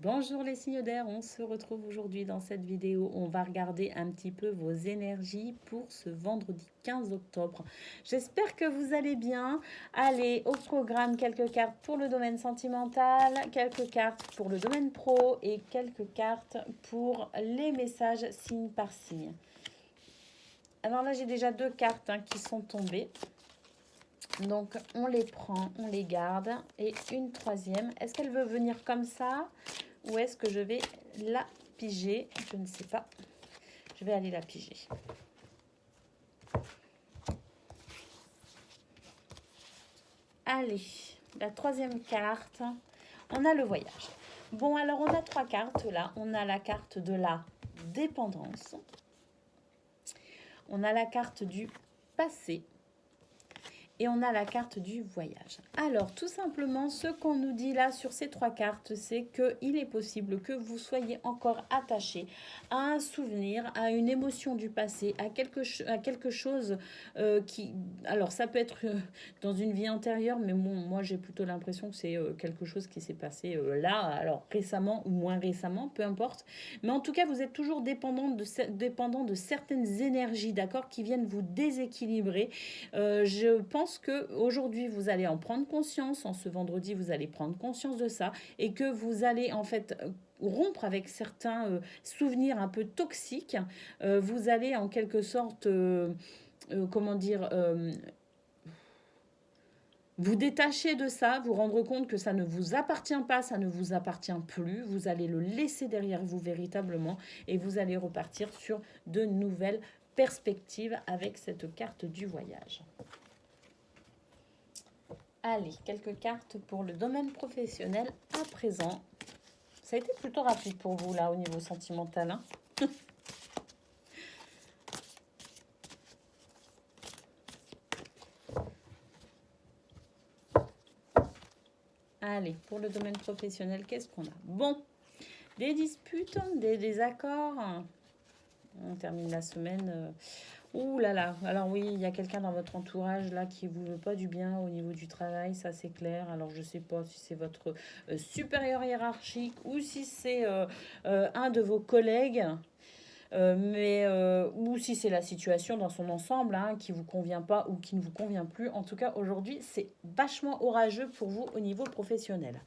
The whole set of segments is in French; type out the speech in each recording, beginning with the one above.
Bonjour les signes d'air, on se retrouve aujourd'hui dans cette vidéo. On va regarder un petit peu vos énergies pour ce vendredi 15 octobre. J'espère que vous allez bien. Allez, au programme, quelques cartes pour le domaine sentimental, quelques cartes pour le domaine pro et quelques cartes pour les messages signe par signe. Alors là, j'ai déjà deux cartes qui sont tombées. Donc, on les prend, on les garde. Et une troisième. Est-ce qu'elle veut venir comme ça ou est-ce que je vais la piger? Je ne sais pas. Je vais aller la piger. Allez, la troisième carte. On a le voyage. Bon, alors on a trois cartes là. On a la carte de la dépendance. On a la carte du passé. Et on a la carte du voyage. Alors, tout simplement, ce qu'on nous dit là sur ces trois cartes, c'est qu'il est possible que vous soyez encore attaché à un souvenir, à une émotion du passé, à quelque chose qui... Alors, ça peut être dans une vie antérieure, mais bon, moi, j'ai plutôt l'impression que c'est quelque chose qui s'est passé là, alors récemment ou moins récemment, peu importe. Mais en tout cas, vous êtes toujours dépendant de certaines énergies, d'accord, qui viennent vous déséquilibrer. Je pense que aujourd'hui vous allez en prendre conscience, en ce vendredi vous allez prendre conscience de ça et que vous allez en fait rompre avec certains souvenirs un peu toxiques. Vous allez en quelque sorte, comment dire, vous détacher de ça, vous rendre compte que ça ne vous appartient pas, ça ne vous appartient plus. Vous allez le laisser derrière vous véritablement et vous allez repartir sur de nouvelles perspectives avec cette carte du voyage. Allez, quelques cartes pour le domaine professionnel à présent. Ça a été plutôt rapide pour vous là au niveau sentimental. Allez, pour le domaine professionnel, qu'est-ce qu'on a? Bon, des disputes, des désaccords. On termine la semaine. Ouh là là, alors oui, il y a quelqu'un dans votre entourage là qui vous veut pas du bien au niveau du travail, ça c'est clair. Alors je sais pas si c'est votre supérieur hiérarchique ou si c'est un de vos collègues, ou si c'est la situation dans son ensemble qui vous convient pas ou qui ne vous convient plus. En tout cas, aujourd'hui, c'est vachement orageux pour vous au niveau professionnel.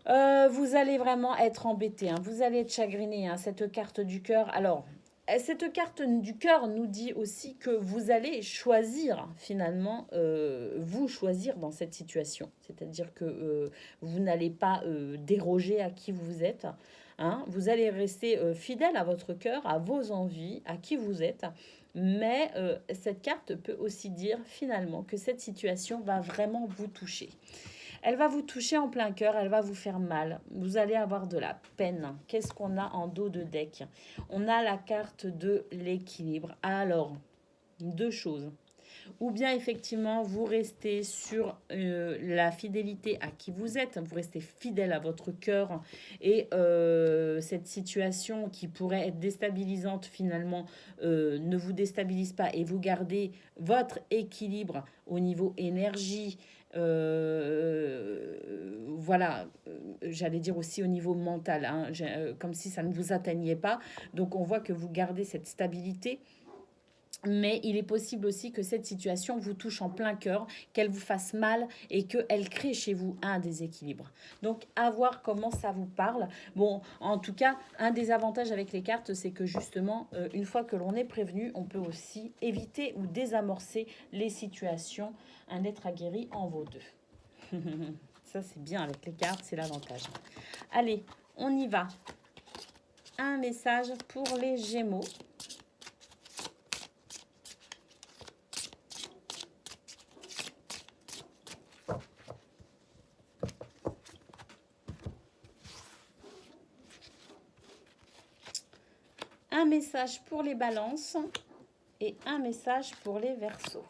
Vous allez vraiment être embêté, vous allez être chagriné, cette carte du cœur. Alors, cette carte du cœur nous dit aussi que vous allez choisir finalement, vous choisir dans cette situation. C'est-à-dire que vous n'allez pas déroger à qui vous êtes. Vous allez rester fidèle à votre cœur, à vos envies, à qui vous êtes. Mais cette carte peut aussi dire finalement que cette situation va vraiment vous toucher. Elle va vous toucher en plein cœur, elle va vous faire mal. Vous allez avoir de la peine. Qu'est-ce qu'on a en dos de deck? On a la carte de l'équilibre. Alors, deux choses. Ou bien effectivement, vous restez sur la fidélité à qui vous êtes, vous restez fidèle à votre cœur et cette situation qui pourrait être déstabilisante finalement ne vous déstabilise pas et vous gardez votre équilibre au niveau énergie. Voilà, j'allais dire aussi au niveau mental, comme si ça ne vous atteignait pas. Donc on voit que vous gardez cette stabilité. Mais il est possible aussi que cette situation vous touche en plein cœur, qu'elle vous fasse mal et qu'elle crée chez vous un déséquilibre. Donc, à voir comment ça vous parle. Bon, en tout cas, un des avantages avec les cartes, c'est que justement, une fois que l'on est prévenu, on peut aussi éviter ou désamorcer les situations. Un être aguerri en vaut deux. Ça, c'est bien avec les cartes, c'est l'avantage. Allez, on y va. Un message pour les Gémeaux. Un message pour les balances et un message pour les verseaux.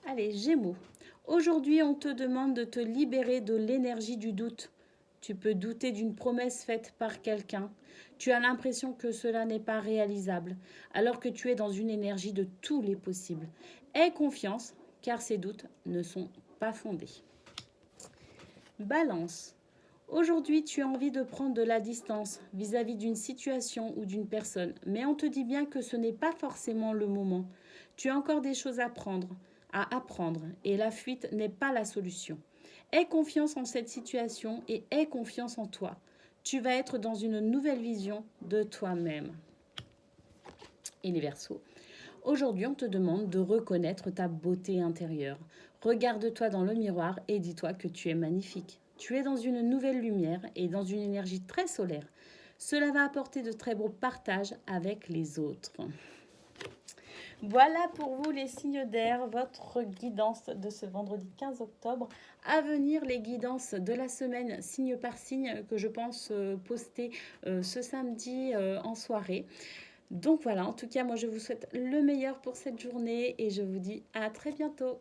Allez, Gémeaux. Aujourd'hui, on te demande de te libérer de l'énergie du doute. Tu peux douter d'une promesse faite par quelqu'un. Tu as l'impression que cela n'est pas réalisable, alors que tu es dans une énergie de tous les possibles. Aie confiance, car ces doutes ne sont pas fondés. Balance. Aujourd'hui, tu as envie de prendre de la distance vis-à-vis d'une situation ou d'une personne, mais on te dit bien que ce n'est pas forcément le moment. Tu as encore des choses à apprendre, et la fuite n'est pas la solution. Aie confiance en cette situation et aie confiance en toi. Tu vas être dans une nouvelle vision de toi-même. Et les Verseaux. Aujourd'hui, on te demande de reconnaître ta beauté intérieure. Regarde-toi dans le miroir et dis-toi que tu es magnifique. Tu es dans une nouvelle lumière et dans une énergie très solaire. Cela va apporter de très beaux partages avec les autres. Voilà pour vous les signes d'air, votre guidance de ce vendredi 15 octobre. À venir les guidances de la semaine signe par signe que je pense poster ce samedi en soirée. Donc voilà, en tout cas moi je vous souhaite le meilleur pour cette journée et je vous dis à très bientôt.